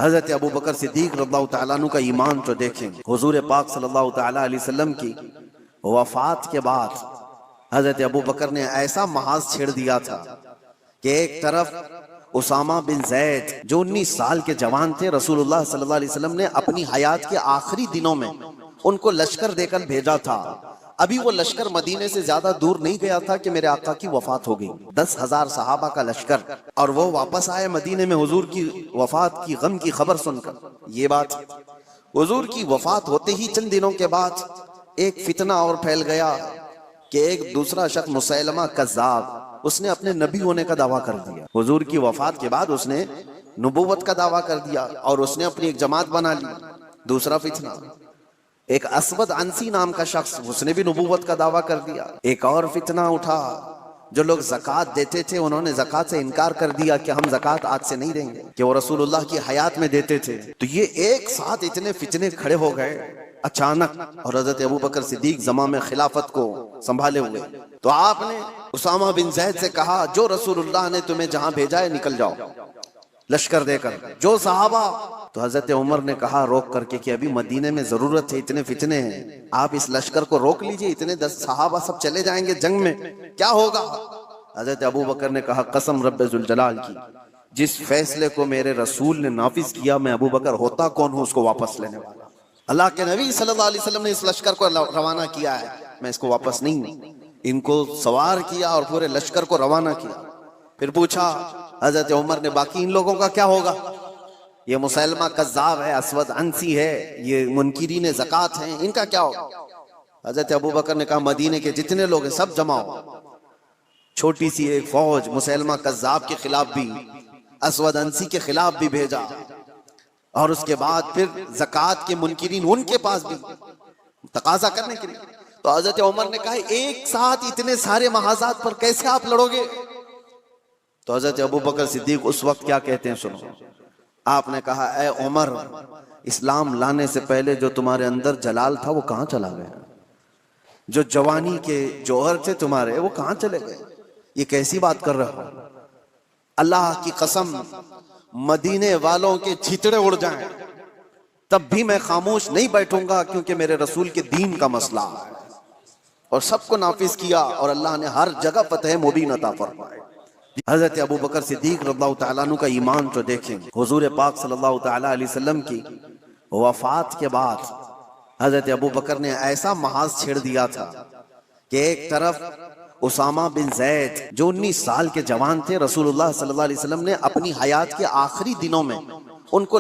हजरत अबू बकर सिद्दीक रज़ियल्लाहु तआला अन्हु का ईमान तो देखें। हुजूर पाक सल्लल्लाहु तआला अलैहि वसल्लम की वफात के बाद हजरत अबू बकर ने ऐसा महाज छेड़ दिया था कि एक तरफ उसामा बिन जैद जो 19 साल के जवान थे, रसूलुल्लाह सल्लल्लाहु अलैहि वसल्लम ने अपनी हयात के आखिरी दिनों में उनको लश्कर देकर भेजा था। अभी वो लश्कर मदीने से ज्यादा दूर नहीं गया था कि मेरे आका की वफात हो गई। 10,000 सहाबा का लश्कर, और वो वापस आए मदीने में हुजूर की वफात की गम की खबर सुनकर। ये बात हुजूर की वफात होते ही चंद दिनों के बाद एक फितना और फैल गया कि एक दूसरा शख्स मुसैलमा कज़्ज़ाब, उसने अपने नबी होने का दावा कर दिया। हुजूर की वफात के बाद उसने नबूवत का दावा कर दिया और उसने अपनी एक जमात बना ली। दूसरा फितना, एक असवद अंसी नाम का शख्स, उसने भी नबूवत का दावा कर दिया। एक और फितना उठा, जो लोग ज़कात देते थे उन्होंने ज़कात से इनकार कर दिया कि हम ज़कात आज से नहीं देंगे, कि वो रसूलुल्लाह की हयात में देते थे। तो ये एक साथ इतने फितने खड़े हो गए अचानक, और हज़रत अबू बकर सिद्दीक ज़मा में खिलाफत को संभाले हुए। तो आपने उसामा बिन ज़ैद से कहा, जो रसूलुल्लाह ने तुम्हें जहां भेजा है निकल जाओ लश्कर देकर, जो सहाबा। तो हजरत उमर ने कहा रोक करके कि अभी मदीने में जरूरत है, इतने फितने हैं, आप इस लश्कर को रोक लीजिए, इतने 10 सहाबा सब चले जाएंगे जंग में, क्या होगा। हजरत अबू बकर ने कहा कसम रब्बे जुल जलाल की, जिस फैसले को मेरे रसूल ने नाफिज किया, मैं अबू बकर होता कौन हूं उसको वापस लेने वाला। अल्लाह के नबी सल्लल्लाहु अलैहि वसल्लम ने इस लश्कर को रवाना किया है, मैं इसको वापस नहीं। इनको सवार किया और पूरे लश्कर को रवाना किया। फिर पूछा हजरत उमर ने, बाकी इन लोगों का क्या होगा? ये मुसैलमा कज़्ज़ाब है, असवद अंसी है, ये मुनकिरीन ज़कात हैं, इनका क्या होगा? हजरत अबू बकर ने कहा मदीने के जितने लोग हैं सब जमाओ। छोटी सी एक फौज मुसैलमा कज़्ज़ाब के खिलाफ भी, असवद अंसी के खिलाफ भी भेजा, और उसके बाद फिर ज़कात के मुनकिरीन उनके पास भी तकाजा करने के लिए। तो हजरत उमर ने कहा एक साथ इतने सारे महाजात पर कैसे आप लड़ोगे? तो हजरत अबू बकर सिद्दीक उस वक्त क्या कहते हैं सुनो। आपने कहा ए उमर, इस्लाम लाने से पहले जो तुम्हारे अंदर जलाल था वो कहां चला गया? जो जवानी के जौहर थे तुम्हारे वो कहां चले गए? ये कैसी बात कर रहे हो? अल्लाह की कसम, मदीने वालों के छितड़े उड़ जाएं तब भी मैं खामोश नहीं बैठूंगा, क्योंकि मेरे रसूल के दीन का मसला है। और सबको नाफिज किया और अल्लाह ने हर जगह फतह मुबीन अता फरमाए। हजरत अबू बकर सिद्दीक रज़ियल्लाहु तआला अन्हु का ईमान तो देखें। हुजूर पाक सल्लल्लाहु तआला अलैहि वसल्लम की वफात के बाद हजरत अबू बकर ने ऐसा महाज छेड़ दिया था कि एक तरफ उसामा बिन जैद जो 19 साल के जवान थे, रसूलुल्लाह सल्लल्लाहु अलैहि वसल्लम ने अपनी हयात के आखिरी दिनों में उनको